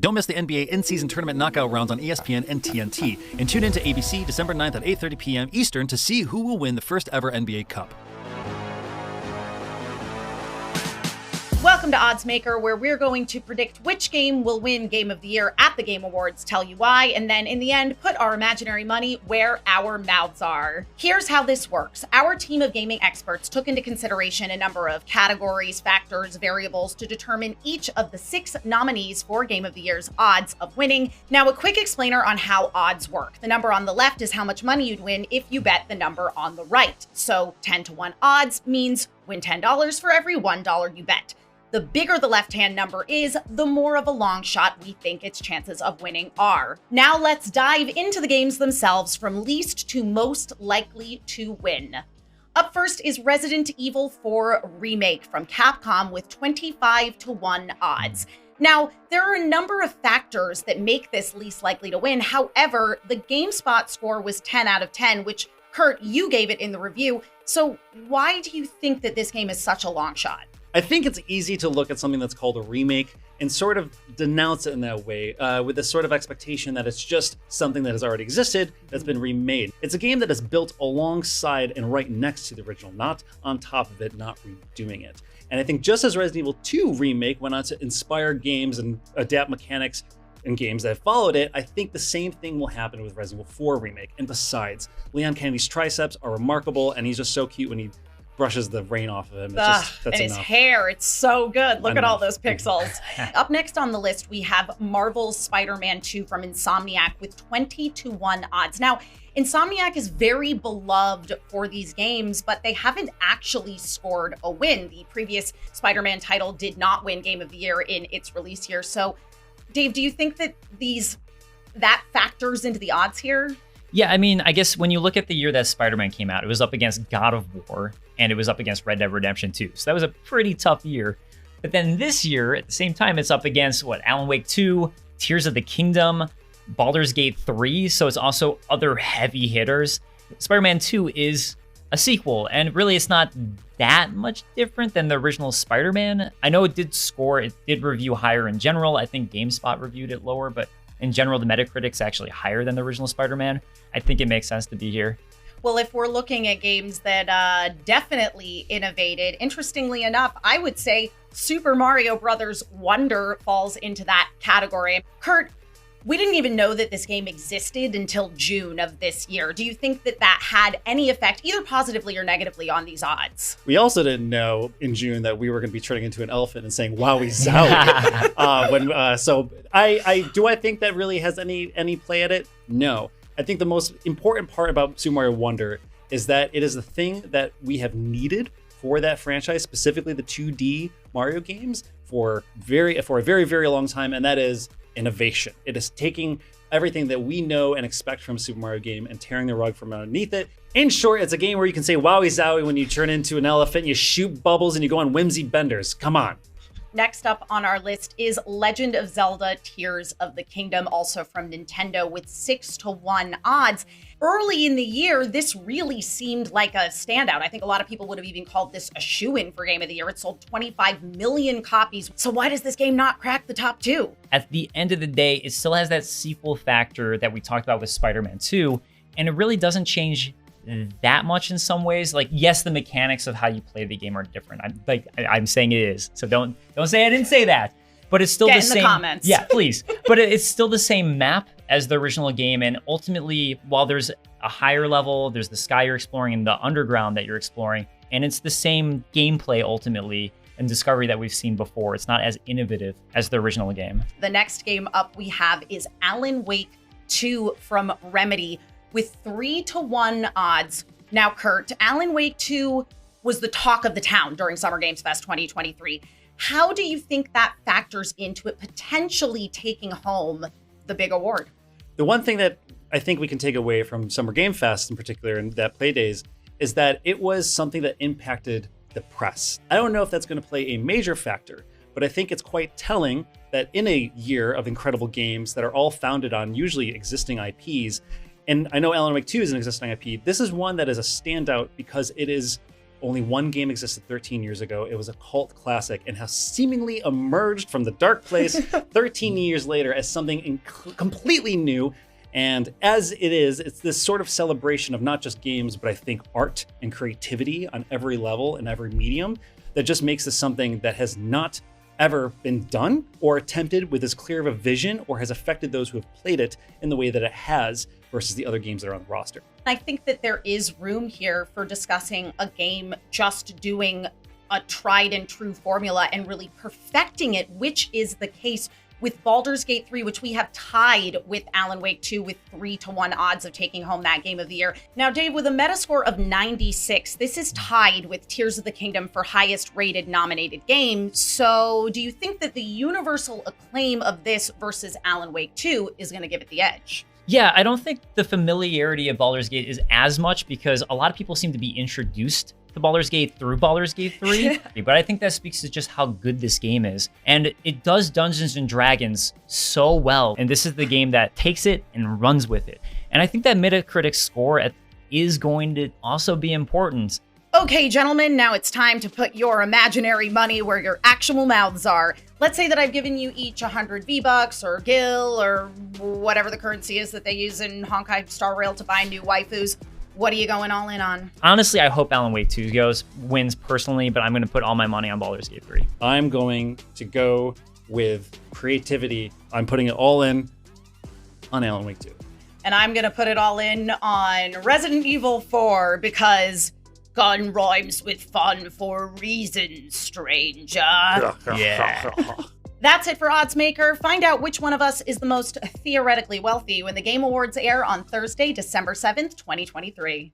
Don't miss the NBA in-season tournament knockout rounds on ESPN and TNT. And tune in to ABC December 9th at 8:30 p.m. Eastern to see who will win the first ever NBA Cup. Welcome to Oddsmaker, where we're going to predict which game will win Game of the Year at the Game Awards, tell you why, and then in the end, put our imaginary money where our mouths are. Here's how this works. Our team of gaming experts took into consideration a number of categories, factors, variables to determine each of the 6 nominees for Game of the Year's odds of winning. Now, a quick explainer on how odds work. The number on the left is how much money you'd win if you bet the number on the right. So 10-to-1 odds means win $10 for every $1 you bet. The bigger the left-hand number is, the more of a long shot we think its chances of winning are. Now let's dive into the games themselves from least to most likely to win. Up first is Resident Evil 4 Remake from Capcom with 25-to-1 odds. Now, there are a number of factors that make this least likely to win. However, the GameSpot score was 10 out of 10, which, Kurt, you gave it in the review. So why do you think that this game is such a long shot? I think it's easy to look at something that's called a remake and sort of denounce it in that way, with this sort of expectation that it's just something that has already existed that's been remade. It's a game that is built alongside and right next to the original, not on top of it, not redoing it. And I think just as Resident Evil 2 Remake went on to inspire games and adapt mechanics in games that followed it, I think the same thing will happen with Resident Evil 4 Remake. And besides, Leon Kennedy's triceps are remarkable, and he's just so cute when he brushes the rain off of him. That's and his enough. hair, it's so good. Look at all those pixels. Enough. Up next on the list, we have Marvel's Spider-Man 2 from Insomniac with 20-to-1 odds. Now, Insomniac is very beloved for these games, but they haven't actually scored a win. The previous Spider-Man title did not win Game of the Year in its release year. So, Dave, do you think that that factors into the odds here? Yeah, I mean, I guess when you look at the year that Spider-Man came out, it was up against God of War, and it was up against Red Dead Redemption 2. So that was a pretty tough year. But then this year, at the same time, it's up against, Alan Wake 2, Tears of the Kingdom, Baldur's Gate 3, so it's also other heavy hitters. Spider-Man 2 is a sequel, and really it's not that much different than the original Spider-Man. I know it did review higher in general. I think GameSpot reviewed it lower, but in general, the Metacritic's actually higher than the original Spider-Man. I think it makes sense to be here. Well, if we're looking at games that definitely innovated, interestingly enough, I would say Super Mario Bros. Wonder falls into that category. Kurt, we didn't even know that this game existed until June of this year. Do you think that had any effect, either positively or negatively, on these odds? We also didn't know in June that we were going to be turning into an elephant and saying "Wowie zowie." So I think that really has any play at it? No. I think the most important part about Super Mario Wonder is that it is the thing that we have needed for that franchise, specifically the 2D Mario games, for a very, very long time, and that is innovation. It is taking everything that we know and expect from a Super Mario game and tearing the rug from underneath it. In short, it's a game where you can say "Wowie zowie" when you turn into an elephant, you shoot bubbles, and you go on whimsy benders. Come on. Next up on our list is Legend of Zelda Tears of the Kingdom, also from Nintendo, with 6-to-1 odds. Early in the year, this really seemed like a standout. I think a lot of people would have even called this a shoo-in for Game of the Year. It sold 25 million copies. So why does this game not crack the top 2? At the end of the day, it still has that sequel factor that we talked about with Spider-Man 2, and it really doesn't change that much in some ways. Like, yes, the mechanics of how you play the game are different. I'm saying it is. So don't say I didn't say that. But it's still Get the in same. the comments. Yeah, please. But it's still the same map as the original game. And ultimately, while there's a higher level, there's the sky you're exploring and the underground that you're exploring, and it's the same gameplay ultimately and discovery that we've seen before. It's not as innovative as the original game. The next game up we have is Alan Wake 2 from Remedy, with 3-to-1 odds. Now, Kurt, Alan Wake 2 was the talk of the town during Summer Games Fest 2023. How do you think that factors into it potentially taking home the big award? The one thing that I think we can take away from Summer Game Fest in particular and that play days is that it was something that impacted the press. I don't know if that's going to play a major factor, but I think it's quite telling that in a year of incredible games that are all founded on usually existing IPs, and I know Alan Wake 2 is an existing IP, this is one that is a standout because it is Only one game existed 13 years ago. It was a cult classic and has seemingly emerged from the dark place 13 years later as something completely new. And as it is, it's this sort of celebration of not just games, but I think art and creativity on every level and every medium that just makes this something that has not ever been done or attempted with as clear of a vision or has affected those who have played it in the way that it has versus the other games that are on the roster. I think that there is room here for discussing a game just doing a tried and true formula and really perfecting it, which is the case with Baldur's Gate 3, which we have tied with Alan Wake 2 with 3-1 odds of taking home that game of the year. Now, Dave, with a Metascore of 96, this is tied with Tears of the Kingdom for highest rated nominated game. So do you think that the universal acclaim of this versus Alan Wake 2 is going to give it the edge? Yeah, I don't think the familiarity of Baldur's Gate is as much because a lot of people seem to be introduced to Baldur's Gate through Baldur's Gate 3, but I think that speaks to just how good this game is. And it does Dungeons and Dragons so well, and this is the game that takes it and runs with it. And I think that Metacritic score is going to also be important. Okay, gentlemen, now it's time to put your imaginary money where your actual mouths are. Let's say that I've given you each 100 V-Bucks or Gil or whatever the currency is that they use in Honkai Star Rail to buy new waifus. What are you going all in on? Honestly, I hope Alan Wake 2 wins personally, but I'm going to put all my money on Baldur's Gate 3. I'm going to go with creativity. I'm putting it all in on Alan Wake 2. And I'm going to put it all in on Resident Evil 4 because gun rhymes with fun for a reason, stranger. Yeah. That's it for Oddsmaker. Find out which one of us is the most theoretically wealthy when the Game Awards air on Thursday, December 7th, 2023.